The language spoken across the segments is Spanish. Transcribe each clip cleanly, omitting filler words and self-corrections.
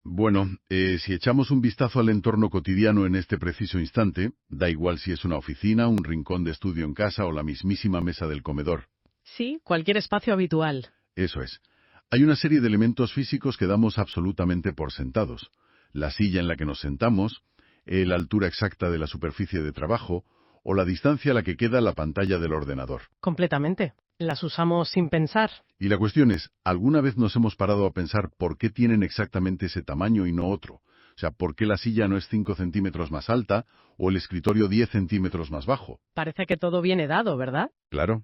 Bueno, si echamos un vistazo al entorno cotidiano en este preciso instante, da igual si es una oficina, un rincón de estudio en casa o la mismísima mesa del comedor. Sí, cualquier espacio habitual. Eso es. Hay una serie de elementos físicos que damos absolutamente por sentados. La silla en la que nos sentamos, la altura exacta de la superficie de trabajo o la distancia a la que queda la pantalla del ordenador. Completamente. Las usamos sin pensar. Y la cuestión es, ¿alguna vez nos hemos parado a pensar por qué tienen exactamente ese tamaño y no otro? O sea, ¿por qué la silla no es 5 centímetros más alta o el escritorio 10 centímetros más bajo? Parece que todo viene dado, ¿verdad? Claro,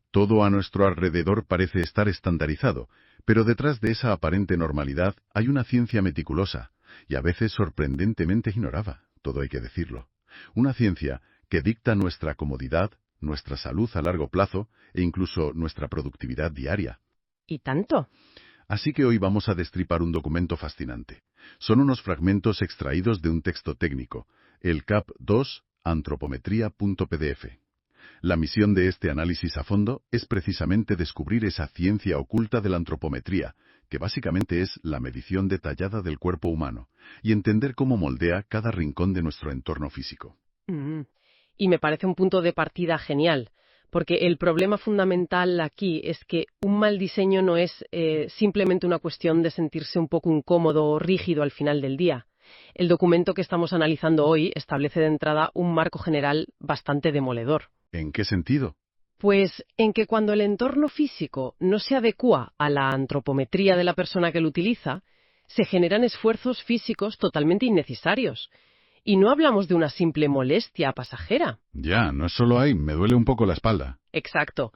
todo a nuestro alrededor parece estar estandarizado, pero detrás de esa aparente normalidad hay una ciencia meticulosa, y a veces sorprendentemente ignorada, todo hay que decirlo. Una ciencia que dicta nuestra comodidad, nuestra salud a largo plazo e incluso nuestra productividad diaria. ¿Y tanto? Así que hoy vamos a destripar un documento fascinante. Son unos fragmentos extraídos de un texto técnico, el CAP2 Antropometría.pdf. La misión de este análisis a fondo es precisamente descubrir esa ciencia oculta de la antropometría, que básicamente es la medición detallada del cuerpo humano, y entender cómo moldea cada rincón de nuestro entorno físico. Mm. Y me parece un punto de partida genial, porque el problema fundamental aquí es que un mal diseño no es simplemente una cuestión de sentirse un poco incómodo o rígido al final del día. El documento que estamos analizando hoy establece de entrada un marco general bastante demoledor. ¿En qué sentido? Pues en que cuando el entorno físico no se adecúa a la antropometría de la persona que lo utiliza, se generan esfuerzos físicos totalmente innecesarios. Y no hablamos de una simple molestia pasajera. Ya, no es solo ahí, me duele un poco la espalda. Exacto.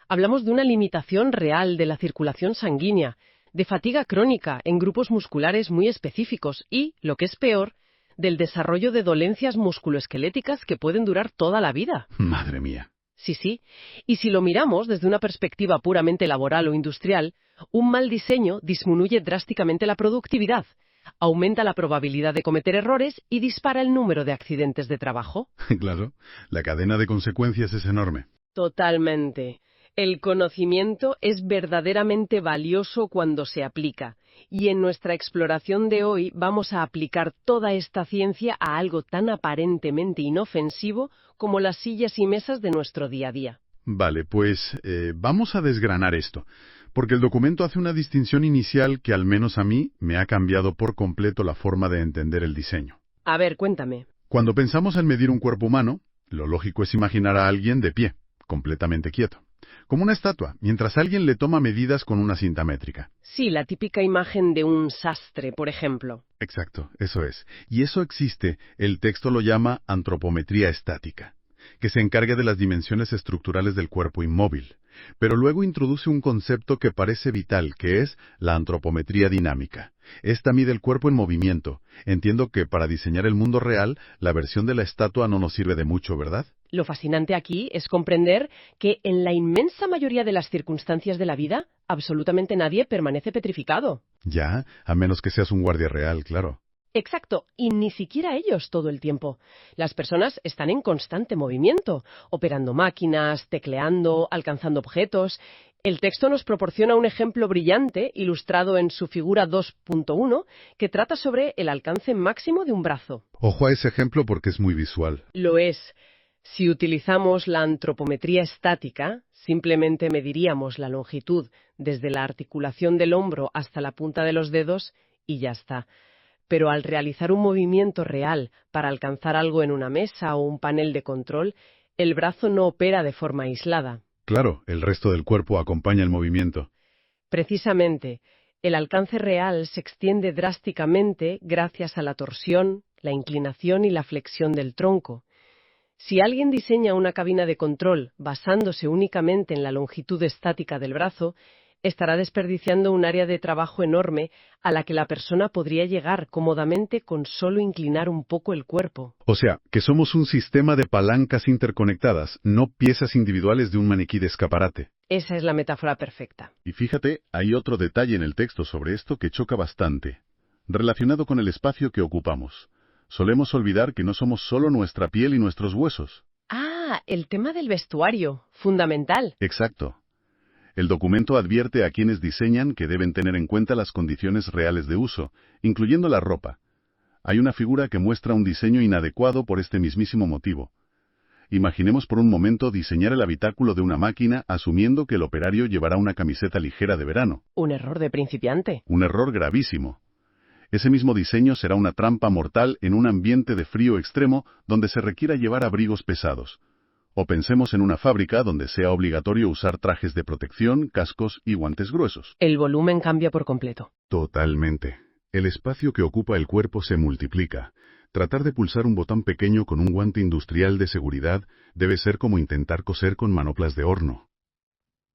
Hablamos de una limitación real de la circulación sanguínea, de fatiga crónica en grupos musculares muy específicos y, lo que es peor, del desarrollo de dolencias musculoesqueléticas que pueden durar toda la vida. Madre mía. Sí, sí. Y si lo miramos desde una perspectiva puramente laboral o industrial, un mal diseño disminuye drásticamente la productividad, aumenta la probabilidad de cometer errores y dispara el número de accidentes de trabajo. Claro, la cadena de consecuencias es enorme. Totalmente. El conocimiento es verdaderamente valioso cuando se aplica, y en nuestra exploración de hoy vamos a aplicar toda esta ciencia a algo tan aparentemente inofensivo como las sillas y mesas de nuestro día a día. Vale, pues vamos a desgranar esto, porque el documento hace una distinción inicial que al menos a mí me ha cambiado por completo la forma de entender el diseño. A ver, cuéntame. Cuando pensamos en medir un cuerpo humano, lo lógico es imaginar a alguien de pie, completamente quieto, como una estatua, mientras alguien le toma medidas con una cinta métrica. Sí, la típica imagen de un sastre, por ejemplo. Exacto, eso es. Y eso existe, el texto lo llama antropometría estática, que se encarga de las dimensiones estructurales del cuerpo inmóvil. Pero luego introduce un concepto que parece vital, que es la antropometría dinámica. Esta mide el cuerpo en movimiento. Entiendo que para diseñar el mundo real, la versión de la estatua no nos sirve de mucho, ¿verdad? Lo fascinante aquí es comprender que en la inmensa mayoría de las circunstancias de la vida, absolutamente nadie permanece petrificado. Ya, a menos que seas un guardia real, claro. Exacto, y ni siquiera ellos todo el tiempo. Las personas están en constante movimiento, operando máquinas, tecleando, alcanzando objetos. El texto nos proporciona un ejemplo brillante, ilustrado en su figura 2.1, que trata sobre el alcance máximo de un brazo. Ojo a ese ejemplo porque es muy visual. Lo es. Si utilizamos la antropometría estática, simplemente mediríamos la longitud desde la articulación del hombro hasta la punta de los dedos y ya está. Pero al realizar un movimiento real para alcanzar algo en una mesa o un panel de control, el brazo no opera de forma aislada. Claro, el resto del cuerpo acompaña el movimiento. Precisamente, el alcance real se extiende drásticamente gracias a la torsión, la inclinación y la flexión del tronco. Si alguien diseña una cabina de control basándose únicamente en la longitud estática del brazo, estará desperdiciando un área de trabajo enorme a la que la persona podría llegar cómodamente con solo inclinar un poco el cuerpo. O sea, que somos un sistema de palancas interconectadas, no piezas individuales de un maniquí de escaparate. Esa es la metáfora perfecta. Y fíjate, hay otro detalle en el texto sobre esto que choca bastante, relacionado con el espacio que ocupamos. Solemos olvidar que no somos solo nuestra piel y nuestros huesos. Ah, el tema del vestuario, fundamental. Exacto. El documento advierte a quienes diseñan que deben tener en cuenta las condiciones reales de uso, incluyendo la ropa. Hay una figura que muestra un diseño inadecuado por este mismísimo motivo. Imaginemos por un momento diseñar el habitáculo de una máquina asumiendo que el operario llevará una camiseta ligera de verano. Un error de principiante. Un error gravísimo. Ese mismo diseño será una trampa mortal en un ambiente de frío extremo donde se requiera llevar abrigos pesados. O pensemos en una fábrica donde sea obligatorio usar trajes de protección, cascos y guantes gruesos. El volumen cambia por completo. Totalmente. El espacio que ocupa el cuerpo se multiplica. Tratar de pulsar un botón pequeño con un guante industrial de seguridad debe ser como intentar coser con manoplas de horno.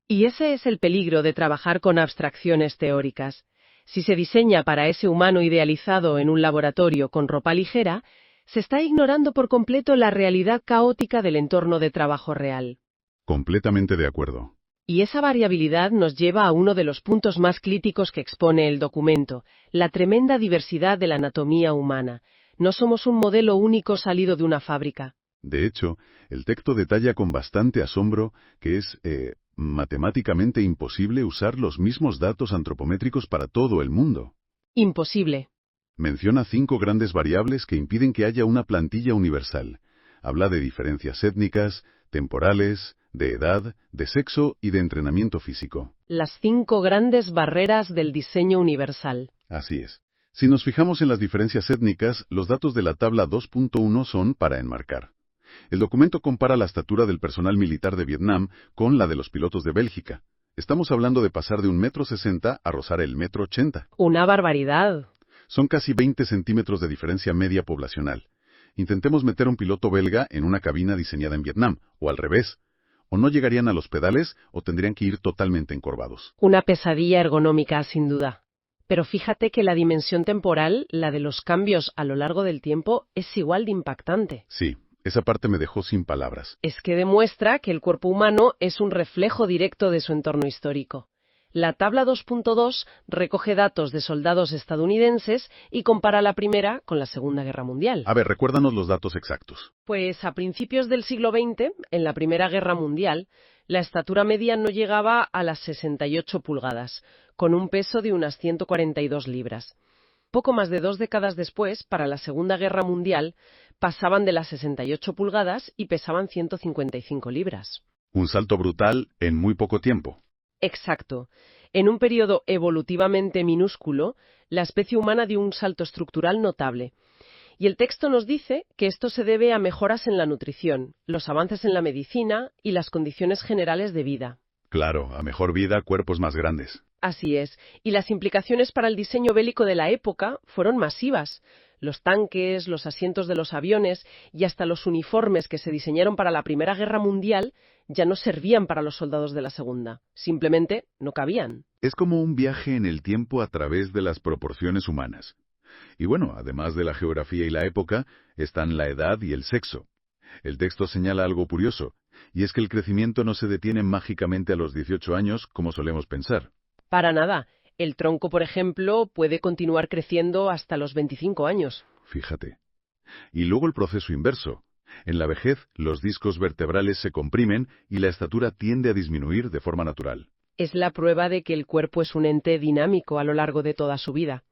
Y ese es el peligro de trabajar con abstracciones teóricas. Si se diseña para ese humano idealizado en un laboratorio con ropa ligera, se está ignorando por completo la realidad caótica del entorno de trabajo real. Completamente de acuerdo. Y esa variabilidad nos lleva a uno de los puntos más críticos que expone el documento, la tremenda diversidad de la anatomía humana. No somos un modelo único salido de una fábrica. De hecho, el texto detalla con bastante asombro que es matemáticamente imposible usar los mismos datos antropométricos para todo el mundo. Imposible. Menciona 5 grandes variables que impiden que haya una plantilla universal. Habla de diferencias étnicas, temporales, de edad, de sexo y de entrenamiento físico. Las 5 grandes barreras del diseño universal. Así es. Si nos fijamos en las diferencias étnicas, los datos de la tabla 2.1 son para enmarcar. El documento compara la estatura del personal militar de Vietnam con la de los pilotos de Bélgica. Estamos hablando de pasar de 1,60 m a rozar el 1,80 m. Una barbaridad. Son casi 20 centímetros de diferencia media poblacional. Intentemos meter a un piloto belga en una cabina diseñada en Vietnam, o al revés. O no llegarían a los pedales, o tendrían que ir totalmente encorvados. Una pesadilla ergonómica, sin duda. Pero fíjate que la dimensión temporal, la de los cambios a lo largo del tiempo, es igual de impactante. Sí, esa parte me dejó sin palabras. Es que demuestra que el cuerpo humano es un reflejo directo de su entorno histórico. La tabla 2.2 recoge datos de soldados estadounidenses y compara la Primera con la Segunda Guerra Mundial. A ver, recuérdanos los datos exactos. Pues a principios del siglo XX, en la Primera Guerra Mundial, la estatura media no llegaba a las 68 pulgadas, con un peso de unas 142 libras. Poco más de 2 décadas después, para la Segunda Guerra Mundial, pasaban de las 68 pulgadas y pesaban 155 libras. Un salto brutal en muy poco tiempo. Exacto. En un periodo evolutivamente minúsculo, la especie humana dio un salto estructural notable. Y el texto nos dice que esto se debe a mejoras en la nutrición, los avances en la medicina y las condiciones generales de vida. Claro, a mejor vida, cuerpos más grandes. Así es, y las implicaciones para el diseño bélico de la época fueron masivas. Los tanques, los asientos de los aviones y hasta los uniformes que se diseñaron para la Primera Guerra Mundial ya no servían para los soldados de la Segunda. Simplemente no cabían. Es como un viaje en el tiempo a través de las proporciones humanas. Y bueno, además de la geografía y la época, están la edad y el sexo. El texto señala algo curioso, y es que el crecimiento no se detiene mágicamente a los 18 años como solemos pensar. Para nada. El tronco, por ejemplo, puede continuar creciendo hasta los 25 años. Fíjate. Y luego el proceso inverso. En la vejez, los discos vertebrales se comprimen y la estatura tiende a disminuir de forma natural. Es la prueba de que el cuerpo es un ente dinámico a lo largo de toda su vida.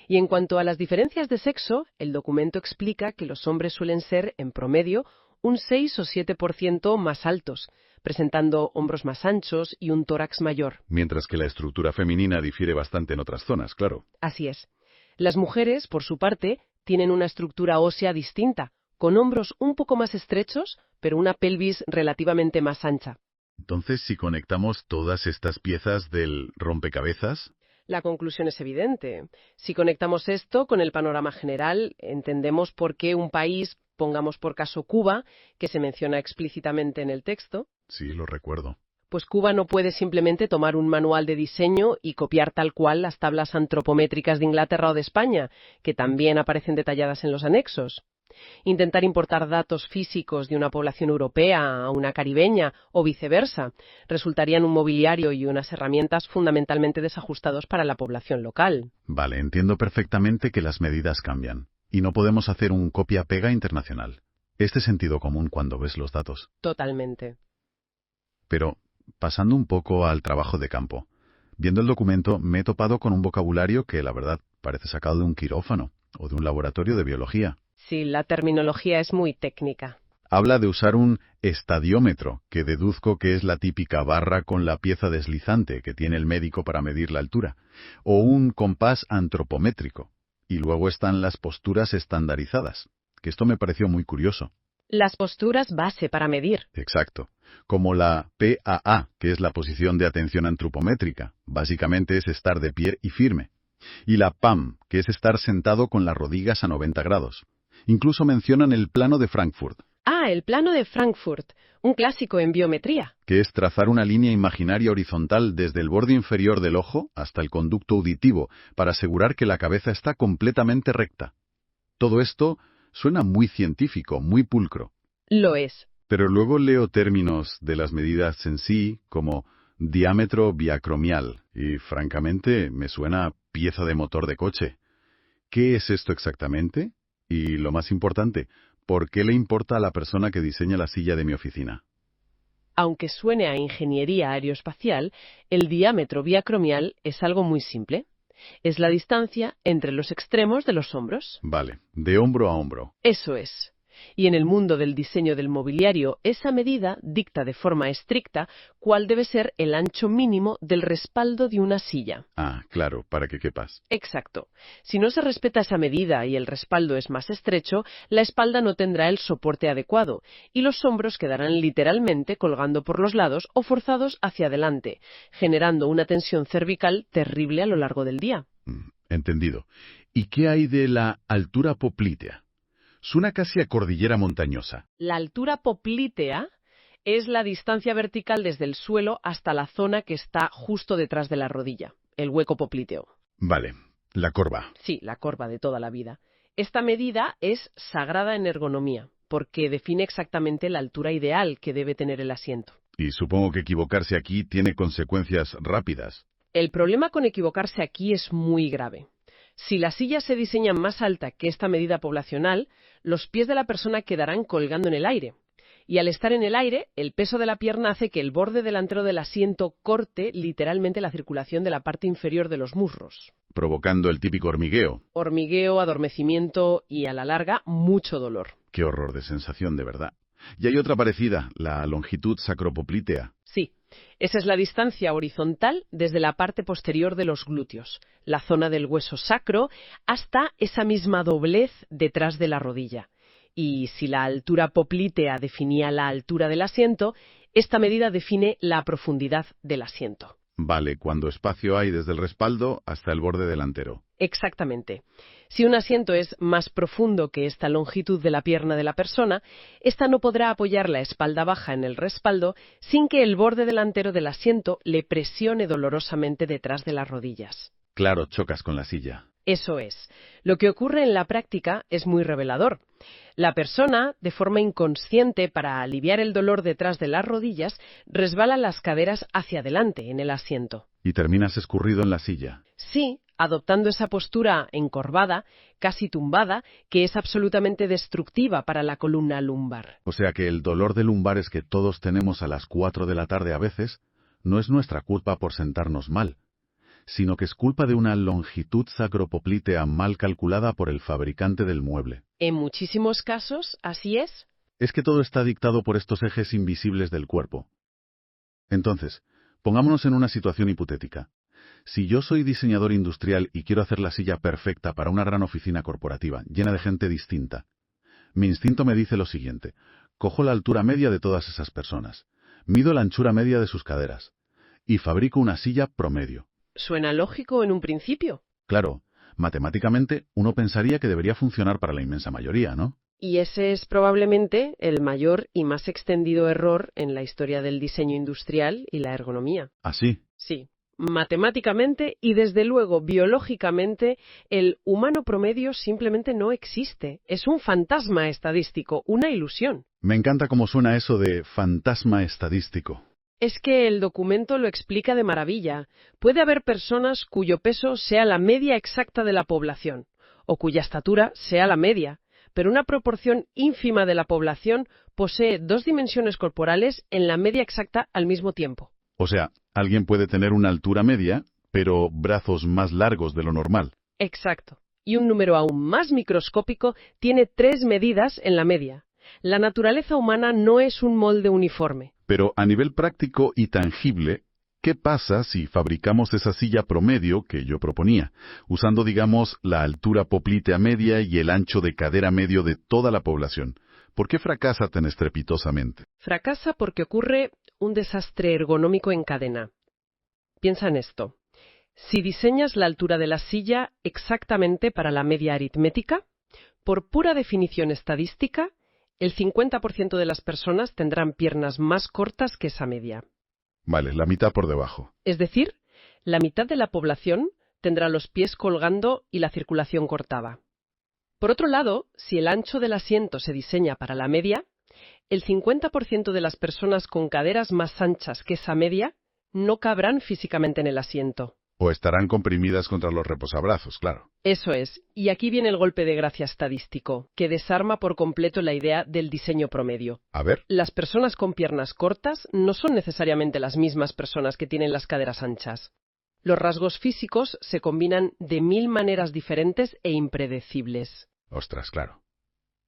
Y en cuanto a las diferencias de sexo, el documento explica que los hombres suelen ser, en promedio, un 6 o 7% más altos, presentando hombros más anchos y un tórax mayor. Mientras que la estructura femenina difiere bastante en otras zonas, claro. Así es. Las mujeres, por su parte, tienen una estructura ósea distinta, con hombros un poco más estrechos, pero una pelvis relativamente más ancha. Entonces, si conectamos todas estas piezas del rompecabezas... La conclusión es evidente. Si conectamos esto con el panorama general, entendemos por qué un país, pongamos por caso Cuba, que se menciona explícitamente en el texto. Sí, lo recuerdo. Pues Cuba no puede simplemente tomar un manual de diseño y copiar tal cual las tablas antropométricas de Inglaterra o de España, que también aparecen detalladas en los anexos. Intentar importar datos físicos de una población europea a una caribeña o viceversa resultarían un mobiliario y unas herramientas fundamentalmente desajustados para la población local. Vale, entiendo perfectamente que las medidas cambian y no podemos hacer un copia-pega internacional. Este sentido común cuando ves los datos. Totalmente. Pero, pasando un poco al trabajo de campo. Viendo el documento me he topado con un vocabulario que, la verdad, parece sacado de un quirófano o de un laboratorio de biología. Sí, la terminología es muy técnica. Habla de usar un estadiómetro, que deduzco que es la típica barra con la pieza deslizante que tiene el médico para medir la altura, o un compás antropométrico. Y luego están las posturas estandarizadas, que esto me pareció muy curioso. Las posturas base para medir. Exacto. Como la PAA, que es la posición de atención antropométrica. Básicamente es estar de pie y firme. Y la PAM, que es estar sentado con las rodillas a 90 grados. Incluso mencionan el plano de Frankfurt, Ah, el plano de Frankfurt, un clásico en biometría. que es trazar una línea imaginaria horizontal desde el borde inferior del ojo hasta el conducto auditivo para asegurar que la cabeza está completamente recta. Todo esto suena muy científico, muy pulcro. Lo es. Pero luego leo términos de las medidas en sí, como diámetro biacromial, y francamente me suena a pieza de motor de coche. ¿Qué es esto exactamente? Y lo más importante, ¿por qué le importa a la persona que diseña la silla de mi oficina? Aunque suene a ingeniería aeroespacial, el diámetro biacromial es algo muy simple. Es la distancia entre los extremos de los hombros. Vale, de hombro a hombro. Eso es. Y en el mundo del diseño del mobiliario, esa medida dicta de forma estricta cuál debe ser el ancho mínimo del respaldo de una silla. Ah, claro, para que quepas. Exacto. Si no se respeta esa medida y el respaldo es más estrecho, la espalda no tendrá el soporte adecuado y los hombros quedarán literalmente colgando por los lados o forzados hacia adelante, generando una tensión cervical terrible a lo largo del día. Entendido. ¿Y qué hay de la altura poplítea? Suena casi a cordillera montañosa. La altura poplítea es la distancia vertical desde el suelo hasta la zona que está justo detrás de la rodilla, el hueco poplíteo. Vale, la corva. Sí, la corva de toda la vida. Esta medida es sagrada en ergonomía, porque define exactamente la altura ideal que debe tener el asiento. Y supongo que equivocarse aquí tiene consecuencias rápidas. El problema con equivocarse aquí es muy grave. Si la silla se diseña más alta que esta medida poblacional, los pies de la persona quedarán colgando en el aire. Y al estar en el aire, el peso de la pierna hace que el borde delantero del asiento corte literalmente la circulación de la parte inferior de los muslos. Provocando el típico hormigueo. Hormigueo, adormecimiento y, a la larga, mucho dolor. Qué horror de sensación, de verdad. Y hay otra parecida, la longitud sacropoplítea. Sí, esa es la distancia horizontal desde la parte posterior de los glúteos, la zona del hueso sacro, hasta esa misma doblez detrás de la rodilla. Y si la altura poplítea definía la altura del asiento, esta medida define la profundidad del asiento. Vale, cuando espacio hay desde el respaldo hasta el borde delantero. Exactamente. Si un asiento es más profundo que esta longitud de la pierna de la persona, ésta no podrá apoyar la espalda baja en el respaldo sin que el borde delantero del asiento le presione dolorosamente detrás de las rodillas. Claro, chocas con la silla. Eso es. Lo que ocurre en la práctica es muy revelador. La persona, de forma inconsciente para aliviar el dolor detrás de las rodillas, resbala las caderas hacia adelante en el asiento. Y terminas escurrido en la silla. Sí, adoptando esa postura encorvada, casi tumbada, que es absolutamente destructiva para la columna lumbar. O sea que el dolor de lumbares que todos tenemos a las 4 de la tarde a veces no es nuestra culpa por sentarnos mal, sino que es culpa de una longitud sacropoplítea mal calculada por el fabricante del mueble. En muchísimos casos, así es. Es que todo está dictado por estos ejes invisibles del cuerpo. Entonces, pongámonos en una situación hipotética. Si yo soy diseñador industrial y quiero hacer la silla perfecta para una gran oficina corporativa, llena de gente distinta, mi instinto me dice lo siguiente. Cojo la altura media de todas esas personas, mido la anchura media de sus caderas y fabrico una silla promedio. Suena lógico en un principio. Claro, matemáticamente uno pensaría que debería funcionar para la inmensa mayoría, ¿no? Y ese es probablemente el mayor y más extendido error en la historia del diseño industrial y la ergonomía. ¿Así? Sí. Matemáticamente y desde luego biológicamente, el humano promedio simplemente no existe. Es un fantasma estadístico, una ilusión. Me encanta cómo suena eso de fantasma estadístico. Es que el documento lo explica de maravilla. Puede haber personas cuyo peso sea la media exacta de la población, o cuya estatura sea la media, pero una proporción ínfima de la población posee dos dimensiones corporales en la media exacta al mismo tiempo. O sea, alguien puede tener una altura media, pero brazos más largos de lo normal. Exacto. Y un número aún más microscópico tiene 3 medidas en la media. La naturaleza humana no es un molde uniforme. Pero a nivel práctico y tangible, ¿qué pasa si fabricamos esa silla promedio que yo proponía, usando, digamos, la altura poplitea media y el ancho de cadera medio de toda la población? ¿Por qué fracasa tan estrepitosamente? Fracasa porque ocurre un desastre ergonómico en cadena. Piensa en esto. Si diseñas la altura de la silla exactamente para la media aritmética, por pura definición estadística, el 50% de las personas tendrán piernas más cortas que esa media. Vale, la mitad por debajo. Es decir, la mitad de la población tendrá los pies colgando y la circulación cortada. Por otro lado, si el ancho del asiento se diseña para la media, el 50% de las personas con caderas más anchas que esa media no cabrán físicamente en el asiento. O estarán comprimidas contra los reposabrazos, claro. Eso es, y aquí viene el golpe de gracia estadístico, que desarma por completo la idea del diseño promedio. A ver. Las personas con piernas cortas no son necesariamente las mismas personas que tienen las caderas anchas. Los rasgos físicos se combinan de 1000 maneras diferentes e impredecibles. Ostras, claro.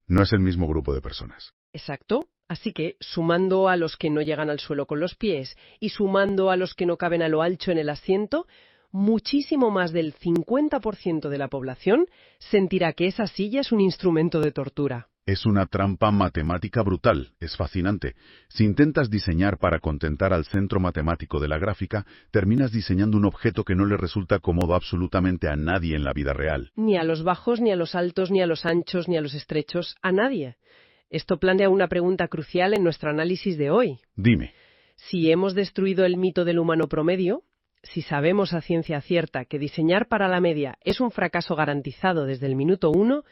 No es el mismo grupo de personas. Exacto. Así que, sumando a los que no llegan al suelo con los pies y sumando a los que no caben a lo ancho en el asiento, muchísimo más del 50% de la población sentirá que esa silla es un instrumento de tortura. Es una trampa matemática brutal, es fascinante. Si intentas diseñar para contentar al centro matemático de la gráfica, terminas diseñando un objeto que no le resulta cómodo absolutamente a nadie en la vida real. Ni a los bajos, ni a los altos, ni a los anchos, ni a los estrechos, a nadie. Esto plantea una pregunta crucial en nuestro análisis de hoy. Dime. Si hemos destruido el mito del humano promedio, si sabemos a ciencia cierta que diseñar para la media es un fracaso garantizado desde el minuto 1,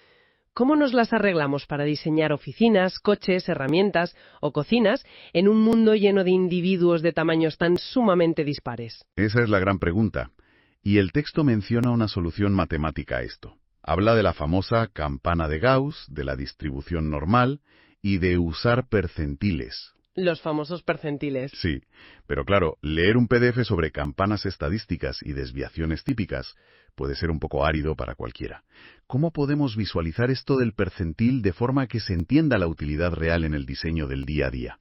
¿cómo nos las arreglamos para diseñar oficinas, coches, herramientas o cocinas en un mundo lleno de individuos de tamaños tan sumamente dispares? Esa es la gran pregunta. Y el texto menciona una solución matemática a esto. Habla de la famosa campana de Gauss, de la distribución normal y de usar percentiles. Los famosos percentiles. Sí, pero claro, leer un PDF sobre campanas estadísticas y desviaciones típicas puede ser un poco árido para cualquiera. ¿Cómo podemos visualizar esto del percentil de forma que se entienda la utilidad real en el diseño del día a día?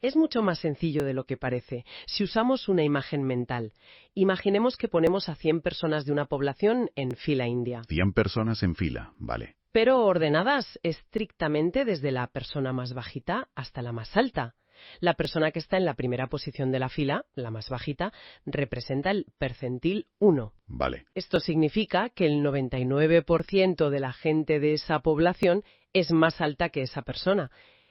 Es mucho más sencillo de lo que parece. Si usamos una imagen mental, imaginemos que ponemos a 100 personas de una población en fila india. 100 personas en fila, vale. Pero ordenadas estrictamente desde la persona más bajita hasta la más alta. La persona que está en la primera posición de la fila, la más bajita, representa el percentil 1. Vale. Esto significa que el 99% de la gente de esa población es más alta que esa persona.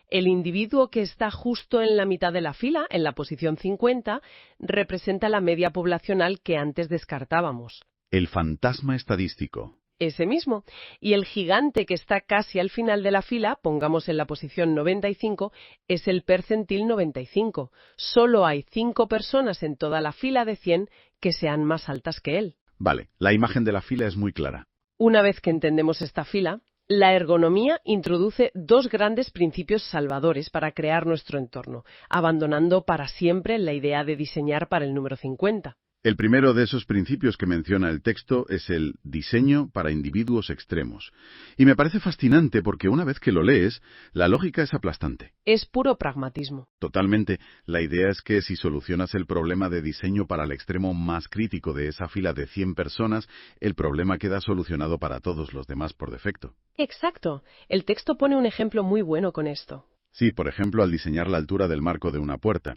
El individuo que está justo en la mitad de la fila, en la posición 50, representa la media poblacional que antes descartábamos. El fantasma estadístico. Ese mismo. Y el gigante que está casi al final de la fila, pongamos en la posición 95, es el percentil 95. Solo hay 5 personas en toda la fila de 100 que sean más altas que él. Vale, la imagen de la fila es muy clara. Una vez que entendemos esta fila, la ergonomía introduce 2 grandes principios salvadores para crear nuestro entorno, abandonando para siempre la idea de diseñar para el número 50. El primero de esos principios que menciona el texto es el diseño para individuos extremos. Y me parece fascinante porque una vez que lo lees, la lógica es aplastante. Es puro pragmatismo. Totalmente. La idea es que si solucionas el problema de diseño para el extremo más crítico de esa fila de 100 personas, el problema queda solucionado para todos los demás por defecto. Exacto. El texto pone un ejemplo muy bueno con esto. Sí, por ejemplo, al diseñar la altura del marco de una puerta.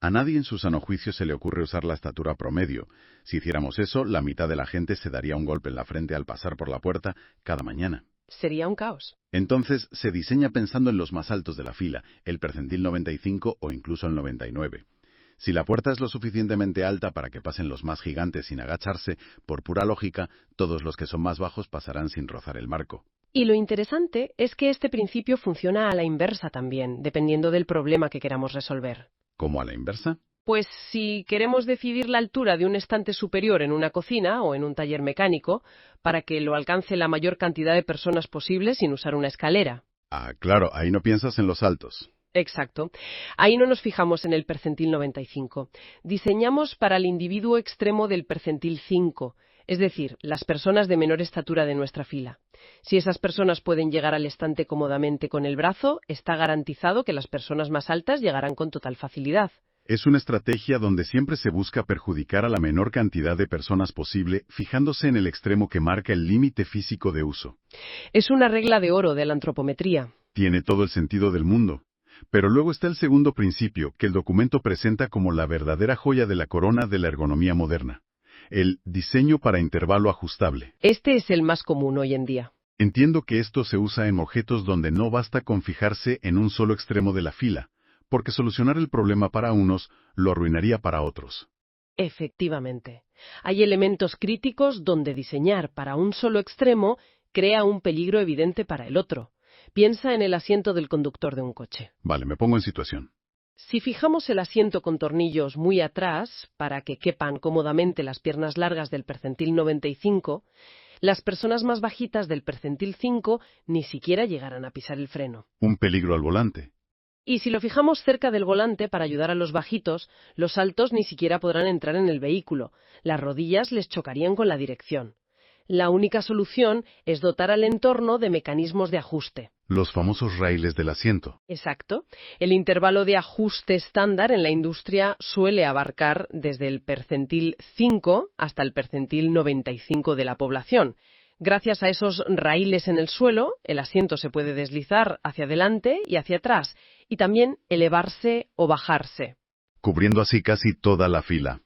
A nadie en su sano juicio se le ocurre usar la estatura promedio. Si hiciéramos eso, la mitad de la gente se daría un golpe en la frente al pasar por la puerta cada mañana. Sería un caos. Entonces, se diseña pensando en los más altos de la fila, el percentil 95 o incluso el 99. Si la puerta es lo suficientemente alta para que pasen los más gigantes sin agacharse, por pura lógica, todos los que son más bajos pasarán sin rozar el marco. Y lo interesante es que este principio funciona a la inversa también, dependiendo del problema que queramos resolver. ¿Cómo a la inversa? Pues si queremos decidir la altura de un estante superior en una cocina o en un taller mecánico, para que lo alcance la mayor cantidad de personas posible sin usar una escalera. Ah, claro, ahí no piensas en los altos. Exacto. Ahí no nos fijamos en el percentil 95. Diseñamos para el individuo extremo del percentil 5, es decir, las personas de menor estatura de nuestra fila. Si esas personas pueden llegar al estante cómodamente con el brazo, está garantizado que las personas más altas llegarán con total facilidad. Es una estrategia donde siempre se busca perjudicar a la menor cantidad de personas posible, fijándose en el extremo que marca el límite físico de uso. Es una regla de oro de la antropometría. Tiene todo el sentido del mundo. Pero luego está el segundo principio, que el documento presenta como la verdadera joya de la corona de la ergonomía moderna: el diseño para intervalo ajustable. Este es el más común hoy en día. Entiendo que esto se usa en objetos donde no basta con fijarse en un solo extremo de la fila, porque solucionar el problema para unos lo arruinaría para otros. Efectivamente. Hay elementos críticos donde diseñar para un solo extremo crea un peligro evidente para el otro. Piensa en el asiento del conductor de un coche. Vale, me pongo en situación. Si fijamos el asiento con tornillos muy atrás, para que quepan cómodamente las piernas largas del percentil 95, las personas más bajitas del percentil 5 ni siquiera llegarán a pisar el freno. Un peligro al volante. Y si lo fijamos cerca del volante para ayudar a los bajitos, los altos ni siquiera podrán entrar en el vehículo. Las rodillas les chocarían con la dirección. La única solución es dotar al entorno de mecanismos de ajuste. Los famosos raíles del asiento. Exacto. El intervalo de ajuste estándar en la industria suele abarcar desde el percentil 5 hasta el percentil 95 de la población. Gracias a esos raíles en el suelo, el asiento se puede deslizar hacia adelante y hacia atrás, y también elevarse o bajarse, Cubriendo así casi toda la fila.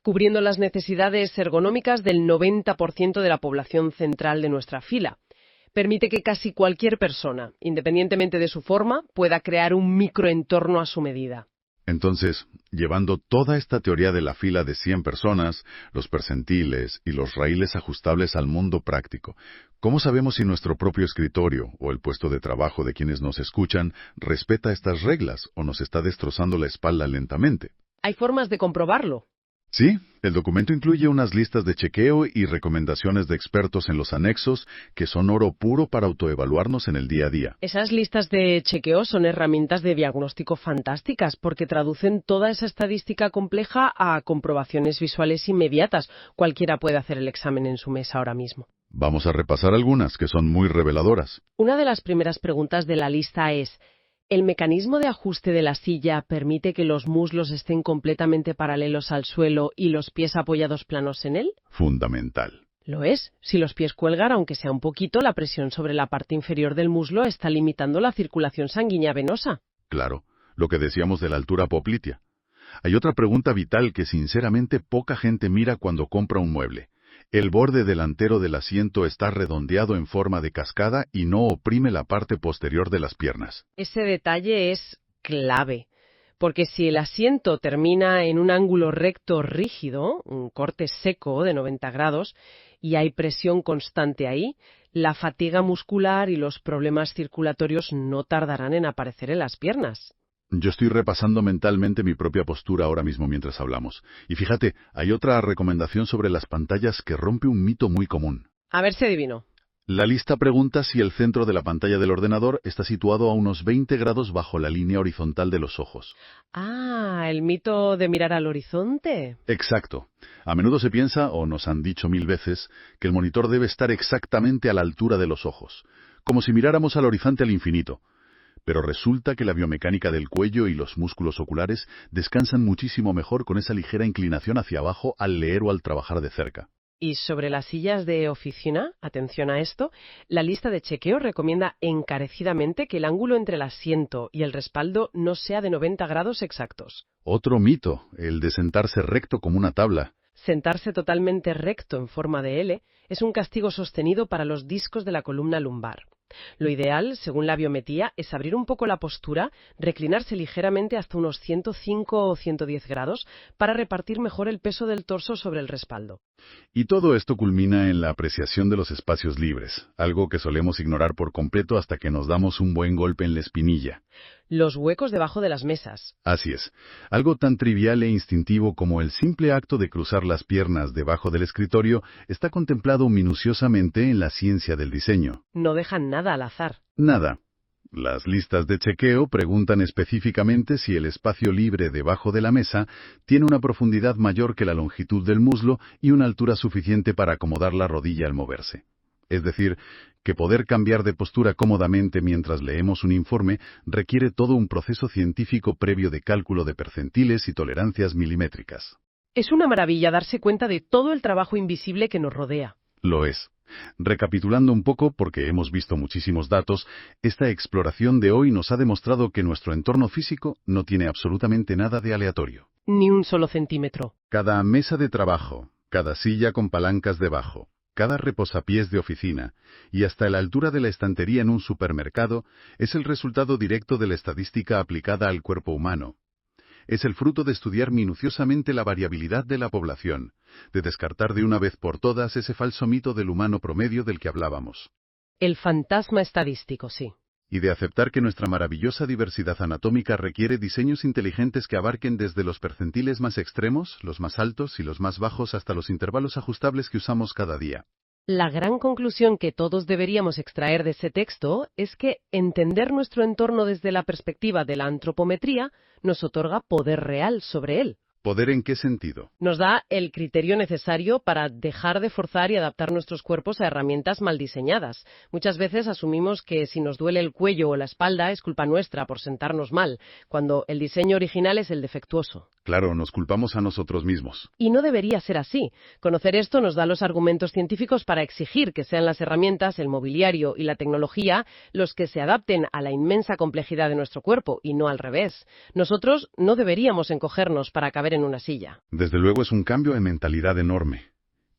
cubriendo las necesidades ergonómicas del 90% de la población central de nuestra fila. Permite que casi cualquier persona, independientemente de su forma, pueda crear un microentorno a su medida. Entonces, llevando toda esta teoría de la fila de 100 personas, los percentiles y los raíles ajustables al mundo práctico, ¿cómo sabemos si nuestro propio escritorio o el puesto de trabajo de quienes nos escuchan respeta estas reglas o nos está destrozando la espalda lentamente? Hay formas de comprobarlo. Sí, el documento incluye unas listas de chequeo y recomendaciones de expertos en los anexos que son oro puro para autoevaluarnos en el día a día. Esas listas de chequeo son herramientas de diagnóstico fantásticas porque traducen toda esa estadística compleja a comprobaciones visuales inmediatas. Cualquiera puede hacer el examen en su mesa ahora mismo. Vamos a repasar algunas que son muy reveladoras. Una de las primeras preguntas de la lista es: ¿el mecanismo de ajuste de la silla permite que los muslos estén completamente paralelos al suelo y los pies apoyados planos en él? Fundamental. Lo es. Si los pies cuelgan, aunque sea un poquito, la presión sobre la parte inferior del muslo está limitando la circulación sanguínea venosa. Claro, lo que decíamos de la altura poplitea. Hay otra pregunta vital que sinceramente poca gente mira cuando compra un mueble. El borde delantero del asiento está redondeado en forma de cascada y no oprime la parte posterior de las piernas. Ese detalle es clave, porque si el asiento termina en un ángulo recto rígido, un corte seco de 90 grados, y hay presión constante ahí, la fatiga muscular y los problemas circulatorios no tardarán en aparecer en las piernas. Yo estoy repasando mentalmente mi propia postura ahora mismo mientras hablamos. Y fíjate, hay otra recomendación sobre las pantallas que rompe un mito muy común. A ver si adivino. La lista pregunta si el centro de la pantalla del ordenador está situado a unos 20 grados bajo la línea horizontal de los ojos. Ah, el mito de mirar al horizonte. Exacto. A menudo se piensa, o nos han dicho 1000 veces, que el monitor debe estar exactamente a la altura de los ojos, como si miráramos al horizonte al infinito. Pero resulta que la biomecánica del cuello y los músculos oculares descansan muchísimo mejor con esa ligera inclinación hacia abajo al leer o al trabajar de cerca. Y sobre las sillas de oficina, atención a esto, la lista de chequeo recomienda encarecidamente que el ángulo entre el asiento y el respaldo no sea de 90 grados exactos. Otro mito, el de sentarse recto como una tabla. Sentarse totalmente recto en forma de L es un castigo sostenido para los discos de la columna lumbar. Lo ideal, según la biometría, es abrir un poco la postura, reclinarse ligeramente hasta unos 105 o 110 grados para repartir mejor el peso del torso sobre el respaldo. Y todo esto culmina en la apreciación de los espacios libres, algo que solemos ignorar por completo hasta que nos damos un buen golpe en la espinilla. Los huecos debajo de las mesas. Así es, algo tan trivial e instintivo como el simple acto de cruzar las piernas debajo del escritorio está contemplado minuciosamente en la ciencia del diseño. No dejan nada al azar. Nada. Las listas de chequeo preguntan específicamente si el espacio libre debajo de la mesa tiene una profundidad mayor que la longitud del muslo y una altura suficiente para acomodar la rodilla al moverse. Es decir, que poder cambiar de postura cómodamente mientras leemos un informe requiere todo un proceso científico previo de cálculo de percentiles y tolerancias milimétricas. Es una maravilla darse cuenta de todo el trabajo invisible que nos rodea. Lo es. Recapitulando un poco, porque hemos visto muchísimos datos, esta exploración de hoy nos ha demostrado que nuestro entorno físico no tiene absolutamente nada de aleatorio. Ni un solo centímetro. Cada mesa de trabajo, cada silla con palancas debajo, cada reposapiés de oficina y hasta la altura de la estantería en un supermercado es el resultado directo de la estadística aplicada al cuerpo humano. Es el fruto de estudiar minuciosamente la variabilidad de la población, de descartar de una vez por todas ese falso mito del humano promedio del que hablábamos, El fantasma estadístico, sí. y de aceptar que nuestra maravillosa diversidad anatómica requiere diseños inteligentes que abarquen desde los percentiles más extremos, los más altos y los más bajos hasta los intervalos ajustables que usamos cada día. La gran conclusión que todos deberíamos extraer de ese texto es que entender nuestro entorno desde la perspectiva de la antropometría nos otorga poder real sobre él. ¿Poder en qué sentido? Nos da el criterio necesario para dejar de forzar y adaptar nuestros cuerpos a herramientas mal diseñadas. Muchas veces asumimos que si nos duele el cuello o la espalda es culpa nuestra por sentarnos mal, cuando el diseño original es el defectuoso. Claro, nos culpamos a nosotros mismos. Y no debería ser así. Conocer esto nos da los argumentos científicos para exigir que sean las herramientas, el mobiliario y la tecnología los que se adapten a la inmensa complejidad de nuestro cuerpo y no al revés. Nosotros no deberíamos encogernos para caber en una silla. Desde luego es un cambio de mentalidad enorme.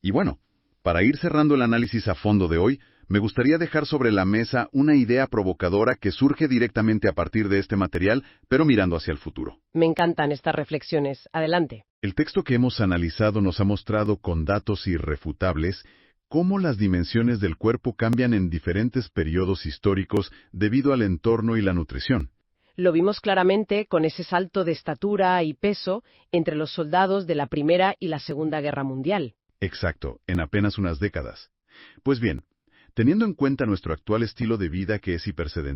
Y bueno, para ir cerrando el análisis a fondo de hoy, me gustaría dejar sobre la mesa una idea provocadora que surge directamente a partir de este material, pero mirando hacia el futuro. Me encantan estas reflexiones. Adelante. El texto que hemos analizado nos ha mostrado con datos irrefutables cómo las dimensiones del cuerpo cambian en diferentes periodos históricos debido al entorno y la nutrición. Lo vimos claramente con ese salto de estatura y peso entre los soldados de la Primera y la Segunda Guerra Mundial. Exacto, en apenas unas décadas. Pues bien, teniendo en cuenta nuestro actual estilo de vida que es hipersedentario,